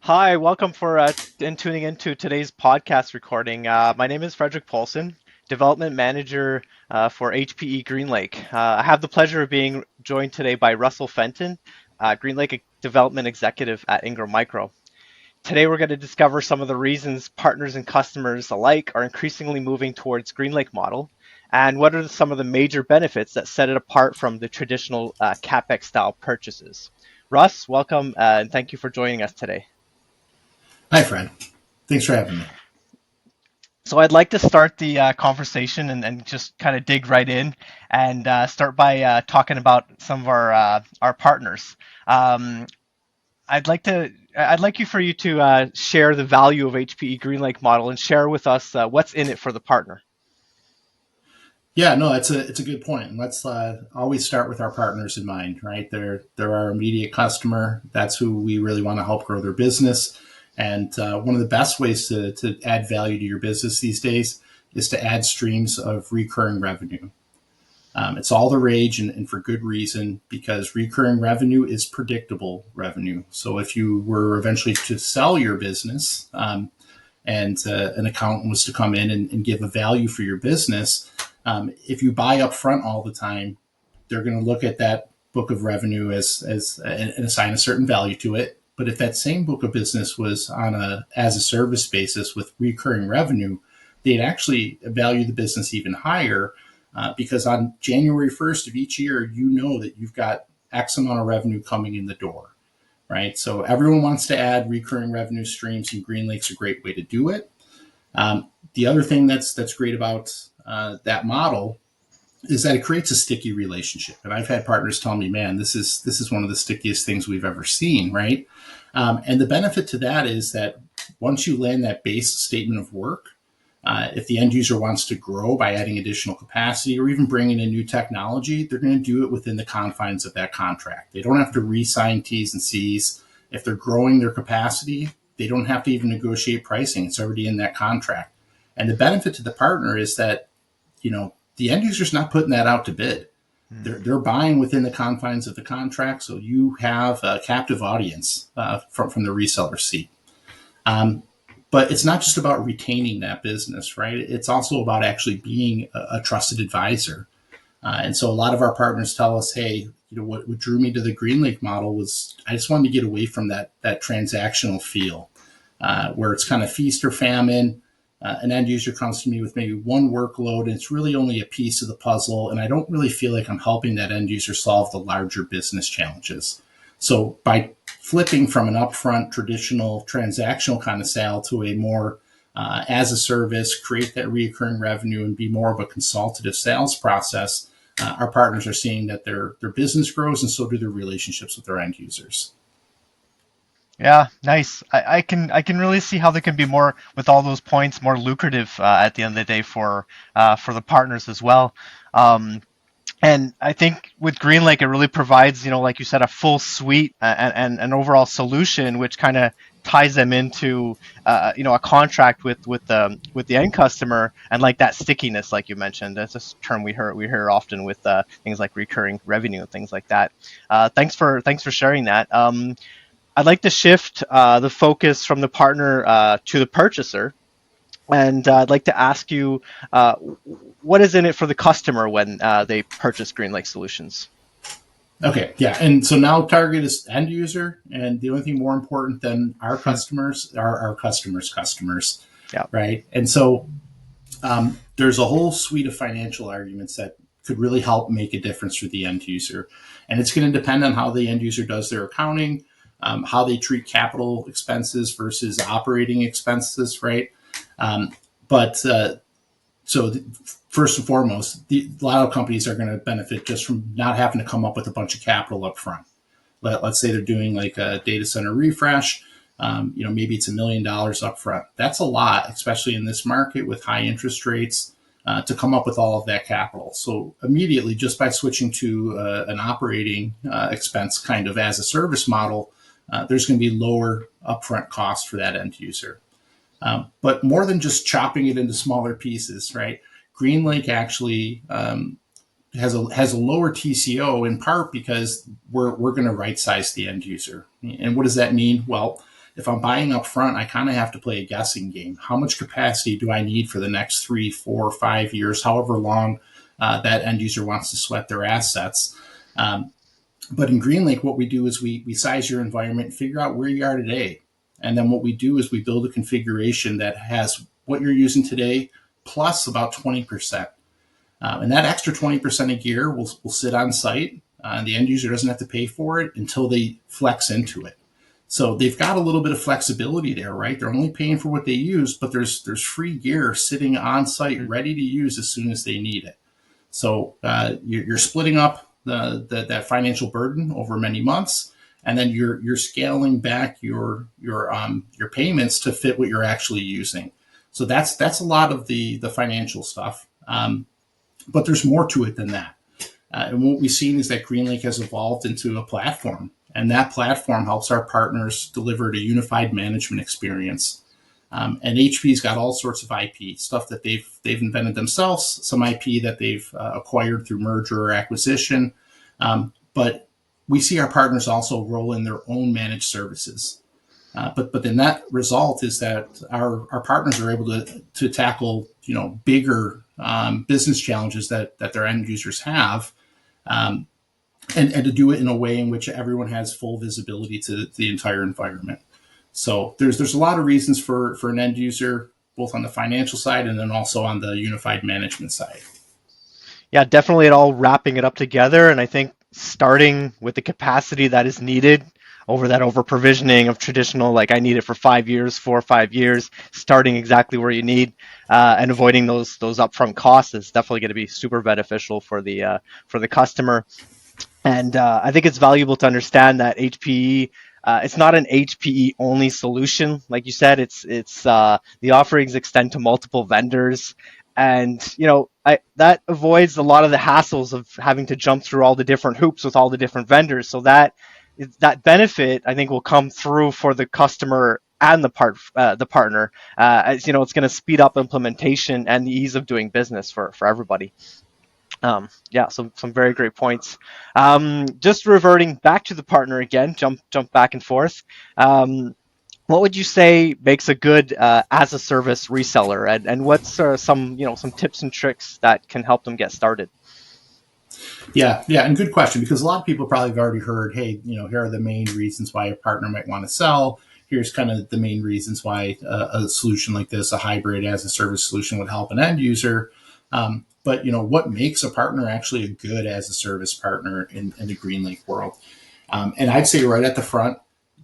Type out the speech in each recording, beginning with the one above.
Hi, welcome for tuning into today's podcast recording. My name is Frederick Paulson, Development Manager for HPE GreenLake. I have the pleasure of being joined today by Russell Fenton, GreenLake Development Executive at Ingram Micro. Today, we're going to discover some of the reasons partners and customers alike are increasingly moving towards GreenLake model, and what are some of the major benefits that set it apart from the traditional CapEx style purchases. Russ, welcome, and thank you for joining us today. Hi, Fred. Thanks for having me. So I'd like to start the conversation and just kind of dig right in and start by talking about some of our partners. Um, I'd like you for you to share the value of HPE GreenLake model and share with us what's in it for the partner. Yeah, no, it's a good point. And let's always start with our partners in mind, right? They're our immediate customer. That's who we really want to help grow their business. And one of the best ways to add value to your business these days is to add streams of recurring revenue. It's all the rage, and for good reason, because recurring revenue is predictable revenue. So if you were eventually to sell your business, and an accountant was to come in and give a value for your business, if you buy up front all the time, they're going to look at that book of revenue as and assign a certain value to it. But if that same book of business was on a as a service basis with recurring revenue, they'd actually value the business even higher, because on January 1st of each year, you know that you've got X amount of revenue coming in the door, right? So everyone wants to add recurring revenue streams, and GreenLake's a great way to do it. The other thing that's great about that model is that it creates a sticky relationship. And I've had partners tell me, "Man, this is one of the stickiest things we've ever seen." Right? And the benefit to that is that once you land that base statement of work, if the end user wants to grow by adding additional capacity or even bringing in new technology, they're going to do it within the confines of that contract. They don't have to re-sign T's and C's. If they're growing their capacity, they don't have to even negotiate pricing. It's already in that contract. And the benefit to the partner is that, the end user's not putting that out to bid. They're buying within the confines of the contract, so you have a captive audience from the reseller seat. But it's not just about retaining that business, right? It's also about actually being a trusted advisor. And so a lot of our partners tell us, hey, what drew me to the GreenLake model was I just wanted to get away from that transactional feel, where it's kind of feast or famine. An end user comes to me with maybe one workload, and it's really only a piece of the puzzle, and I don't really feel like I'm helping that end user solve the larger business challenges. So by flipping from an upfront traditional transactional kind of sale to a more as a service, create that recurring revenue and be more of a consultative sales process, our partners are seeing that their business grows, and so do their relationships with their end users. Yeah, nice. I can really see how they can be more with all those points more lucrative at the end of the day for the partners as well. Um, And I think with GreenLake, it really provides, like you said, a full suite and an overall solution, which kind of ties them into, a contract with the end customer, and like that stickiness, like you mentioned. That's a term we hear often with things like recurring revenue and things like that. Thanks for sharing that. I'd like to shift the focus from the partner to the purchaser. And I'd like to ask you, what is in it for the customer when they purchase GreenLake solutions? Okay, yeah, and so now target is end user, and the only thing more important than our Hmm. customers are our customers' customers, Yeah. right? And so there's a whole suite of financial arguments that could really help make a difference for the end user, and it's going to depend on how the end user does their accounting, how they treat capital expenses versus operating expenses, right? Um, but so first and foremost, a lot of companies are going to benefit just from not having to come up with a bunch of capital up front. Let's say they're doing like a data center refresh. Maybe it's $1 million up front. That's a lot, especially in this market with high interest rates, to come up with all of that capital. So immediately, just by switching to an operating expense kind of as a service model, there's going to be lower upfront costs for that end user. But more than just chopping it into smaller pieces, right? GreenLake actually has a lower TCO in part because we're going to right size the end user. And what does that mean? Well, if I'm buying up front, I kind of have to play a guessing game. How much capacity do I need for the next 3, 4, 5 years, however long that end user wants to sweat their assets? Um, but in GreenLake, what we do is we size your environment and figure out where you are today. And then what we do is we build a configuration that has what you're using today plus about 20%. And that extra 20% a year will sit on site. And the end user doesn't have to pay for it until they flex into it. So they've got a little bit of flexibility there, right? They're only paying for what they use, but there's free gear sitting on site ready to use as soon as they need it. So you're splitting up that financial burden over many months, and then you're scaling back your payments to fit what you're actually using. So that's a lot of the financial stuff. But there's more to it than that. And what we've seen is that GreenLake has evolved into a platform, and that platform helps our partners deliver a unified management experience. And HP's got all sorts of IP stuff that they've invented themselves, some IP that they've acquired through merger or acquisition. But we see our partners also roll in their own managed services. But then that result is that our partners are able to tackle bigger business challenges that their end users have, and to do it in a way in which everyone has full visibility to the entire environment. So there's a lot of reasons for an end user, both on the financial side and then also on the unified management side. Yeah, definitely it all wrapping it up together. And I think starting with the capacity that is needed over that over provisioning of traditional, like I need it for 5 years, 4 or 5 years, starting exactly where you need, and avoiding those upfront costs is definitely going to be super beneficial for the customer. And I think it's valuable to understand that HPE, it's not an HPE only solution. Like you said, it's the offerings extend to multiple vendors, and that avoids a lot of the hassles of having to jump through all the different hoops with all the different vendors. So that benefit I think will come through for the customer and the partner. As you know, it's going to speed up implementation and the ease of doing business for everybody. Yeah, some very great points. Just reverting back to the partner again, jump back and forth. What would you say makes a good as a service reseller, and what's some tips and tricks that can help them get started? Yeah, and good question, because a lot of people probably have already heard, hey, here are the main reasons why a partner might want to sell. Here's kind of the main reasons why a solution like this, a hybrid as a service solution, would help an end user. But what makes a partner actually a good as a service partner in the GreenLake world? And I'd say right at the front,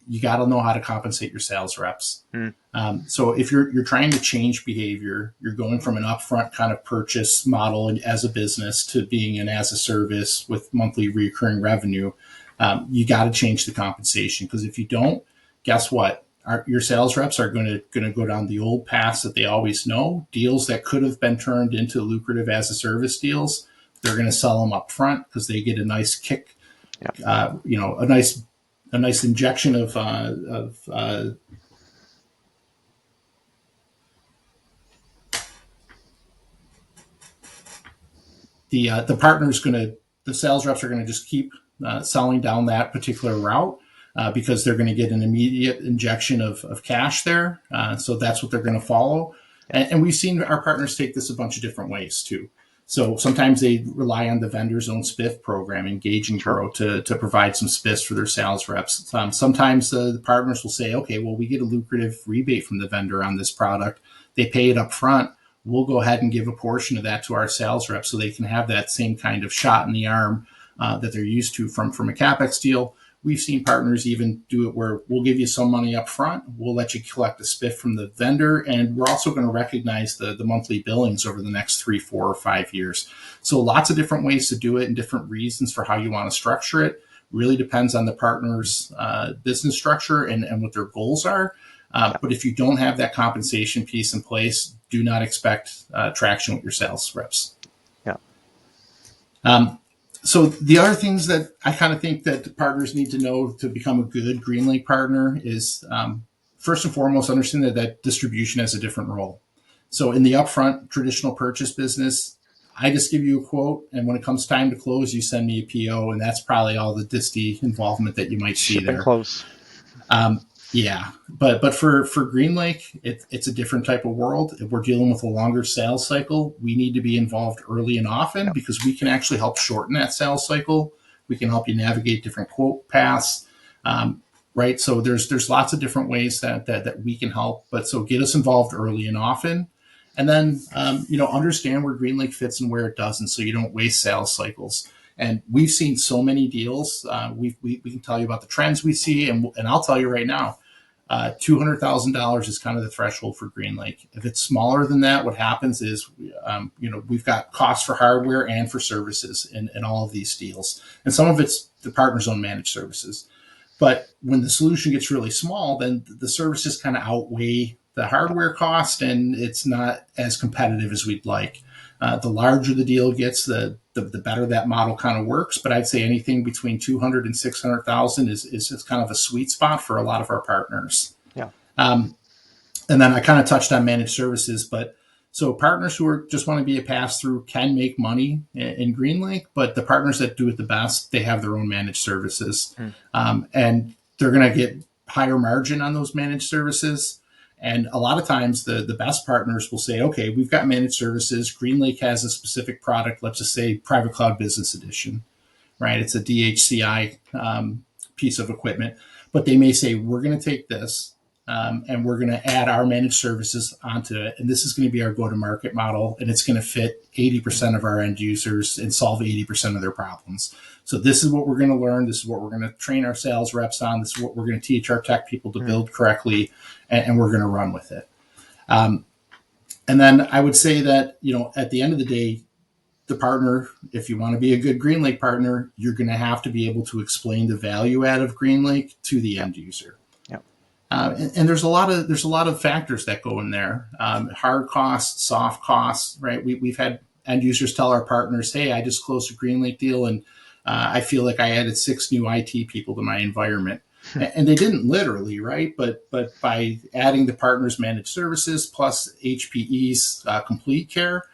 you got to know how to compensate your sales reps. Mm, So if you're trying to change behavior, you're going from an upfront kind of purchase model as a business to being an as a service with monthly recurring revenue. You got to change the compensation, because if you don't, guess what? Your sales reps are going to go down the old paths that they always know. Deals that could have been turned into lucrative as a service deals, they're going to sell them up front because they get a nice kick, yeah, a nice injection of the partner's going to the sales reps are going to just keep selling down that particular route, because they're going to get an immediate injection of cash there. So that's what they're going to follow. yeah, And we've seen our partners take this a bunch of different ways too. So sometimes they rely on the vendor's own spiff program, Engage and sure, Grow, to provide some spiffs for their sales reps. Sometimes the partners will say, okay, well, we get a lucrative rebate from the vendor on this product. They pay it up front. We'll go ahead and give a portion of that to our sales reps so they can have that same kind of shot in the arm that they're used to from a CapEx deal. We've seen partners even do it where we'll give you some money up front. We'll let you collect a spiff from the vendor, and we're also going to recognize the monthly billings over the next 3, 4, or 5 years. So lots of different ways to do it and different reasons for how you want to structure it. Really depends on the partner's business structure and what their goals are. yeah, But if you don't have that compensation piece in place, do not expect traction with your sales reps. yeah, Um, so the other things that I kind of think that partners need to know to become a good GreenLake partner is, first and foremost, understand that distribution has a different role. So in the upfront traditional purchase business, I just give you a quote, and when it comes time to close, you send me a PO, and that's probably all the disty involvement that you might see ship and there. close. Yeah, but for GreenLake, it's a different type of world. If we're dealing with a longer sales cycle, we need to be involved early and often Yep. because we can actually help shorten that sales cycle. We can help you navigate different quote paths, um, right? So there's lots of different ways that we can help. But so get us involved early and often, and then understand where GreenLake fits and where it doesn't, so you don't waste sales cycles. And we've seen so many deals. We can tell you about the trends we see, and I'll tell you right now, $200,000 is kind of the threshold for GreenLake. If it's smaller than that, what happens is, we've got costs for hardware and for services in all of these deals, and some of it's the partner's own managed services. But when the solution gets really small, then the services kind of outweigh the hardware cost, and it's not as competitive as we'd like. The larger the deal gets, the better that model kind of works. But I'd say anything between 200 and 600,000 is kind of a sweet spot for a lot of our partners. Yeah. Um, and then I kind of touched on managed services, but so partners who just want to be a pass through can make money in GreenLake, but the partners that do it the best, they have their own managed services, Hmm. and they're going to get higher margin on those managed services. And a lot of times, the best partners will say, "Okay, we've got managed services. GreenLake has a specific product. Let's just say Private Cloud Business Edition, right? It's a DHCI piece of equipment, but they may say, we're going to take this, and we're going to add our managed services onto it. And this is going to be our go-to-market model, and it's going to fit 80% of our end users and solve 80% of their problems. So this is what we're going to learn. This is what we're going to train our sales reps on. This is what we're going to teach our tech people to Hmm. build correctly, and we're going to run with it. Um, and then I would say that, at the end of the day, the partner, if you want to be a good GreenLake partner, you're going to have to be able to explain the value add of GreenLake to the Yep. end user. Yep. And there's a lot of factors that go in there. Hard costs, soft costs, right? We've had end users tell our partners, "Hey, I just closed a GreenLake deal, and I feel like I added 6 new IT people to my environment." And they didn't literally, right? But by adding the partners managed services plus HPE's complete care,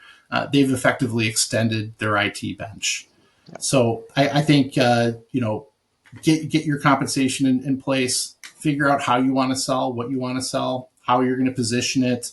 they've effectively extended their IT bench. Yep. So I think get your compensation in place, figure out how you want to sell, what you want to sell, how you're going to position it,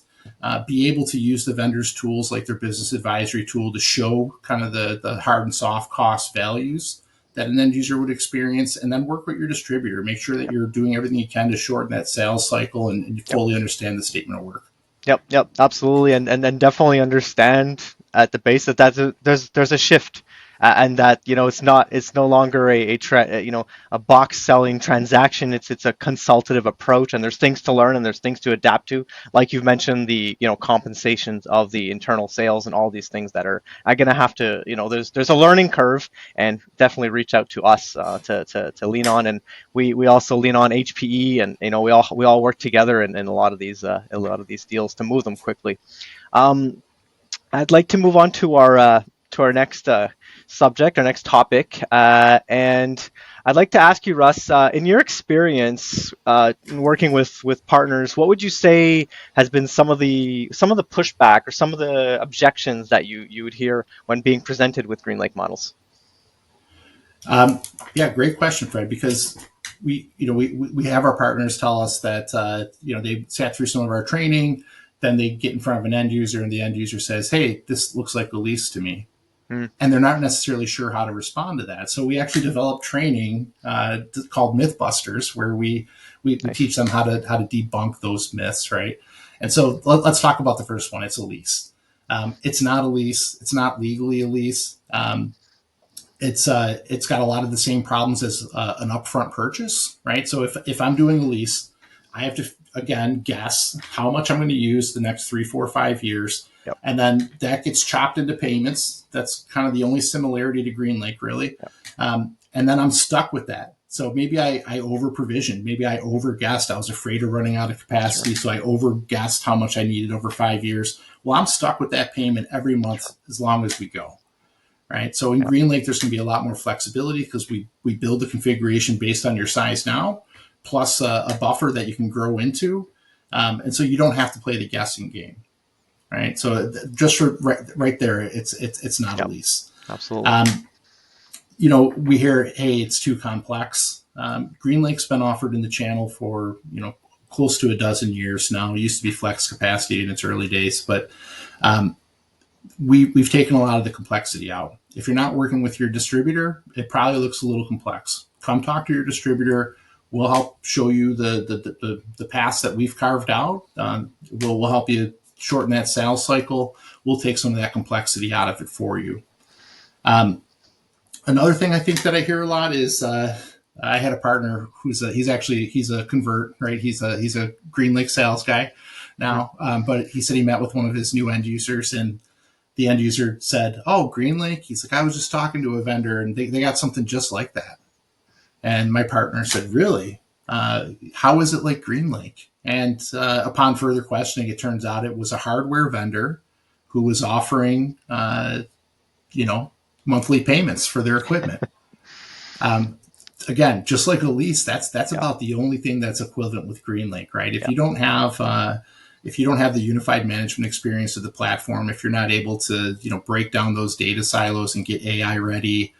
be able to use the vendor's tools like their business advisory tool to show kind of the hard and soft cost values that an end user would experience, and then work with your distributor. Make sure that Yep. you're doing everything you can to shorten that sales cycle, and you Yep. fully understand the statement of work. Yep, yep, absolutely, and definitely understand at the base that there's a shift, and that it's no longer a box selling transaction. It's a consultative approach, and there's things to learn and there's things to adapt to. Like you've mentioned, the compensations of the internal sales and all these things that are gonna have to, there's a learning curve, and definitely reach out to us to lean on. And we also lean on HPE, and we all work together in a lot of these deals to move them quickly. Um, I'd like to move on to our next subject, our next topic, and I'd like to ask you, Russ, in your experience in working with partners, what would you say has been some of the pushback or some of the objections that you would hear when being presented with GreenLake models? Um, yeah, great question, Fred. Because we have our partners tell us that they sat through some of our training, then they get in front of an end user, and the end user says, "Hey, this looks like a lease to me," Mm, and they're not necessarily sure how to respond to that. So we actually developed training called MythBusters, where we nice. teach them how to debunk those myths, right? And so let's talk about the first one. It's a lease. It's not a lease. It's not legally a lease. It's got a lot of the same problems as an upfront purchase, right? So if I'm doing a lease, I have to again guess how much I'm going to use the next 3, 4, 5 years, Yep. and then that gets chopped into payments. That's kind of the only similarity to GreenLake, really. Yep. And then I'm stuck with that. So maybe I over provisioned, maybe I over guessed. I was afraid of running out of Sure. capacity, so I over guessed how much I needed over 5 years. Well, I'm stuck with that payment every month Sure. as long as we go, right? So in Yep. GreenLake, there's going to be a lot more flexibility because we build the configuration based on your size now, plus a buffer that you can grow into, and so you don't have to play the guessing game, right? So just for right there, it's not a Yep. lease. Absolutely. Um, we hear, "Hey, it's too complex." GreenLake's been offered in the channel for close to a dozen years now. It used to be flex capacity in its early days, but we've taken a lot of the complexity out. If you're not working with your distributor, it probably looks a little complex. Come talk to your distributor. We'll help show you the paths that we've carved out. We'll help you shorten that sales cycle. We'll take some of that complexity out of it for you. Another thing I think that I hear a lot is I had a partner he's a convert, right? He's a GreenLake sales guy now, but he said he met with one of his new end users, and the end user said, "Oh, GreenLake." He's like, "I was just talking to a vendor, and they got something just like that." And my partner said, "Really? How is it like GreenLake?" And upon further questioning, it turns out it was a hardware vendor who was offering, monthly payments for their equipment. Again, just like a lease, that's about the only thing that's equivalent with GreenLake, right? If you don't have the unified management experience of the platform, if you're not able to break down those data silos and get AI ready,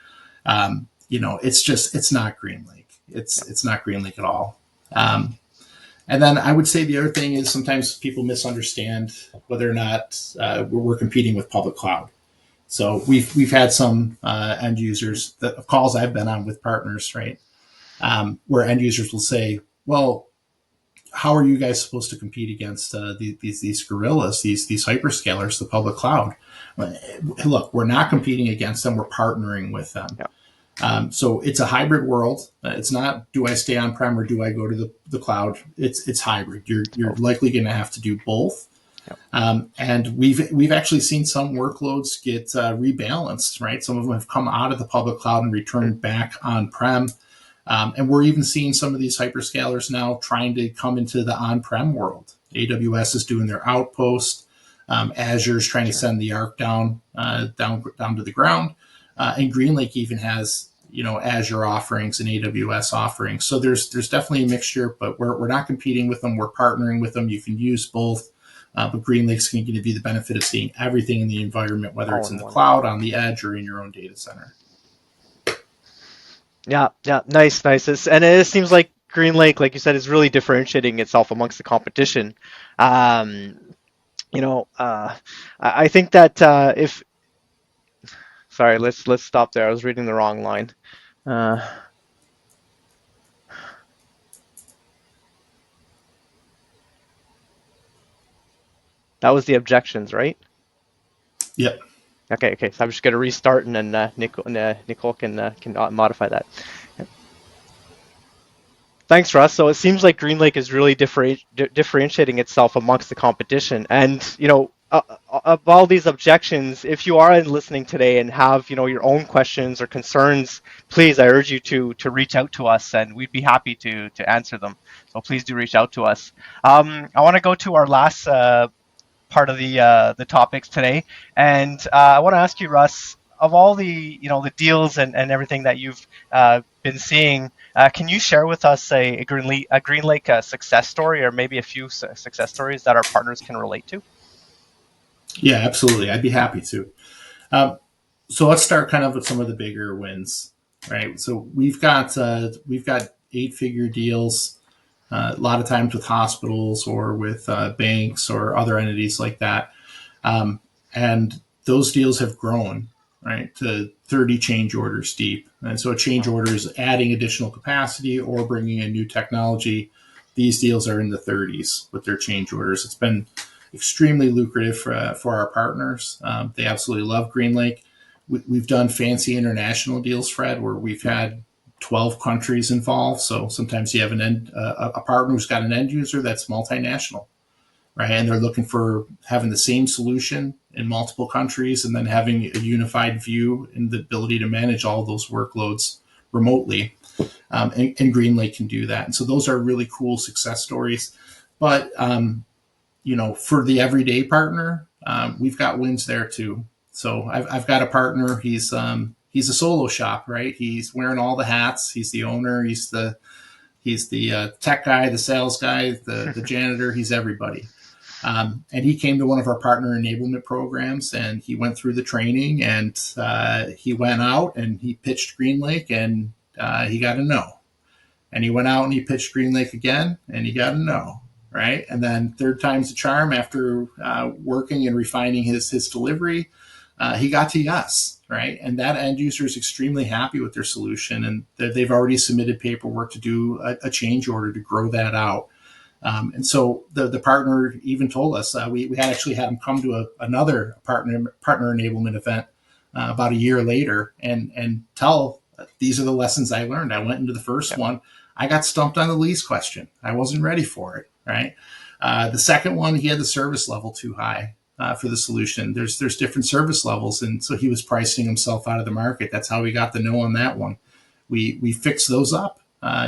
it's not GreenLake. It's not GreenLake at all. And then I would say the other thing is sometimes people misunderstand whether or not we're competing with public cloud. So we've had some end users, the calls I've been on with partners, right, where end users will say, "Well, how are you guys supposed to compete against these gorillas, these hyperscalers, the public cloud?" Look, we're not competing against them; we're partnering with them. Yeah. So it's a hybrid world. It's not, do I stay on prem or do I go to the cloud? It's hybrid. You're likely going to have to do both. And we've actually seen some workloads get rebalanced, right? Some of them have come out of the public cloud and returned back on prem. And we're even seeing some of these hyperscalers now trying to come into the on-prem world. AWS is doing their Outpost. Azure's trying to send the Arc down to the ground. And GreenLake even has Azure offerings and AWS offerings. So there's definitely a mixture, but we're not competing with them. We're partnering with them. You can use both. But GreenLake's going to give you the benefit of seeing everything in the environment, whether it's in the cloud, on the edge, or in your own data center. Yeah, nice. And it seems like GreenLake, like you said, is really differentiating itself amongst the competition. I think that if sorry, let's stop there. I was reading the wrong line. That was the objections, right? Yep. Okay. So I'm just going to restart, and then Nicole can modify that. Thanks, Russ. So it seems like GreenLake is really differentiating itself amongst the competition. And, of all these objections, if you are listening today and have, your own questions or concerns, please, I urge you to reach out to us, and we'd be happy to answer them. So please do reach out to us. I want to go to our last part of the topics today, and I want to ask you, Russ, of all the the deals and everything that you've been seeing, can you share with us a GreenLake success story, or maybe a few success stories that our partners can relate to? Yeah, absolutely. I'd be happy to. So let's start kind of with some of the bigger wins, right? So we've got 8-figure deals. A lot of times with hospitals or with banks or other entities like that. And those deals have grown, right, to 30 change orders deep. And so a change order is adding additional capacity or bringing in new technology. These deals are in the 30s with their change orders. It's been extremely lucrative for our partners. They absolutely love GreenLake. We've done fancy international deals, Fred, where we've had 12 countries involved. So sometimes you have a partner who's got an end user that's multinational, right? And they're looking for having the same solution in multiple countries and then having a unified view and the ability to manage all those workloads remotely. And GreenLake can do that. And so those are really cool success stories. But, for the everyday partner, we've got wins there too. So I've got a partner. He's a solo shop, right? He's wearing all the hats. He's the owner. He's the tech guy, the sales guy, the janitor. He's everybody. And he came to one of our partner enablement programs, and he went through the training, and he went out and he pitched GreenLake, and he got a no. And he went out and he pitched GreenLake again, and he got a no. Right, and then third time's the charm. After working and refining his delivery, he got to yes. Right, and that end user is extremely happy with their solution, and they've already submitted paperwork to do a change order to grow that out. And so the partner even told us we had actually had him come to another partner enablement event about a year later and tell these are the lessons I learned. I went into the first one. I got stumped on the lease question. I wasn't ready for it. Right. The second one, he had the service level too high for the solution. There's different service levels, and so he was pricing himself out of the market. That's how we got the no on that one. We fixed those up.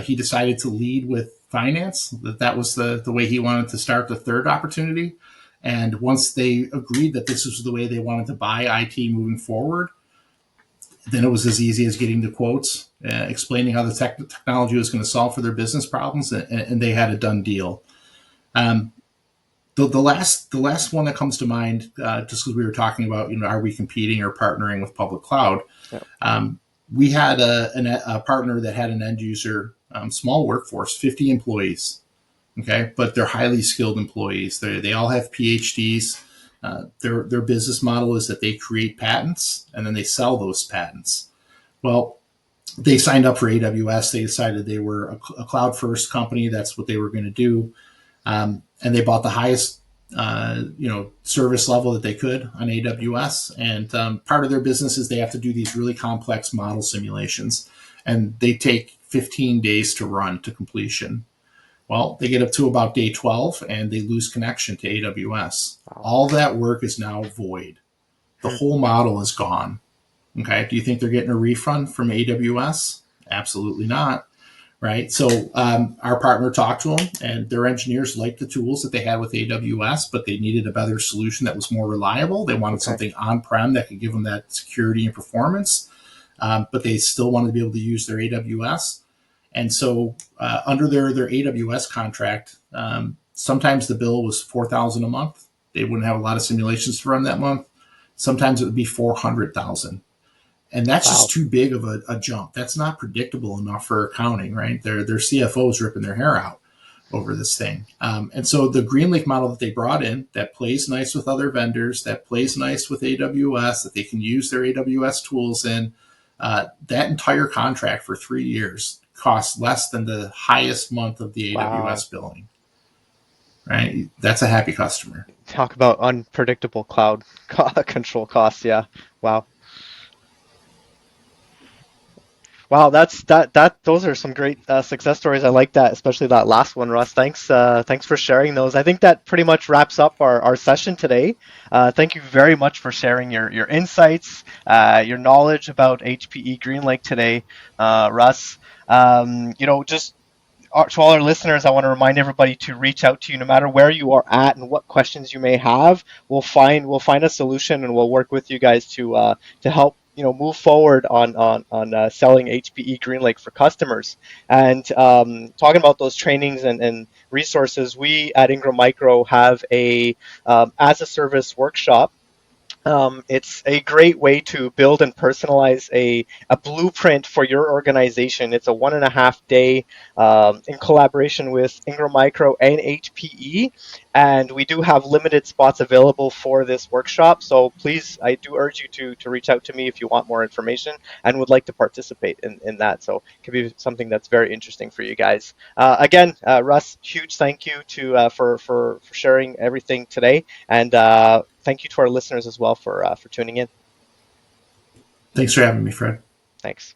He decided to lead with finance. That was the way he wanted to start the third opportunity. And once they agreed that this was the way they wanted to buy IT moving forward, then it was as easy as getting the quotes, explaining how the technology was going to solve for their business problems, and they had a done deal. Um, the last one that comes to mind, just because we were talking about, are we competing or partnering with public cloud? Yeah. We had a partner that had an end user, small workforce, 50 employees. Okay, but they're highly skilled employees. They all have PhDs. Their business model is that they create patents and then they sell those patents. Well, they signed up for AWS. They decided they were a cloud first company. That's what they were going to do, and they bought the highest service level that they could on AWS. And part of their business is they have to do these really complex model simulations, and they take 15 days to run to completion. Well, they get up to about day 12 and they lose connection to AWS. Wow. All that work is now void. The whole model is gone. Okay. Do you think they're getting a refund from AWS? Absolutely not. Right. So our partner talked to them, and their engineers liked the tools that they had with AWS, but they needed a better solution that was more reliable. They wanted something on-prem that could give them that security and performance, but they still wanted to be able to use their AWS. And so under their AWS contract, sometimes the bill was $4,000 a month. They wouldn't have a lot of simulations to run that month. Sometimes it would be $400,000. And that's just too big of a jump. That's not predictable enough for accounting, right? Their CFOs ripping their hair out over this thing. And so the GreenLake model that they brought in, that plays nice with other vendors, that plays nice with AWS, that they can use their AWS tools in, that entire contract for 3 years costs less than the highest month of the AWS billing. Right? That's a happy customer. Talk about unpredictable cloud control costs. Yeah. Wow. Wow, those are some great success stories. I like that, especially that last one, Russ. Thanks for sharing those. I think that pretty much wraps up our session today. Thank you very much for sharing your insights, your knowledge about HPE GreenLake today, Russ. Just to all our listeners, I want to remind everybody to reach out to you no matter where you are at and what questions you may have. We'll find a solution, and we'll work with you guys to help move forward on selling HPE GreenLake for customers. And talking about those trainings and resources, we at Ingram Micro have a as a service workshop. It's a great way to build and personalize a blueprint for your organization. It's a 1.5 day in collaboration with Ingram Micro and HPE. And we do have limited spots available for this workshop. So please, I do urge you to reach out to me if you want more information and would like to participate in that. So it could be something that's very interesting for you guys. Again, Russ, huge thank you for sharing everything today. And thank you to our listeners as well for tuning in. Thanks for having me, Fred. Thanks.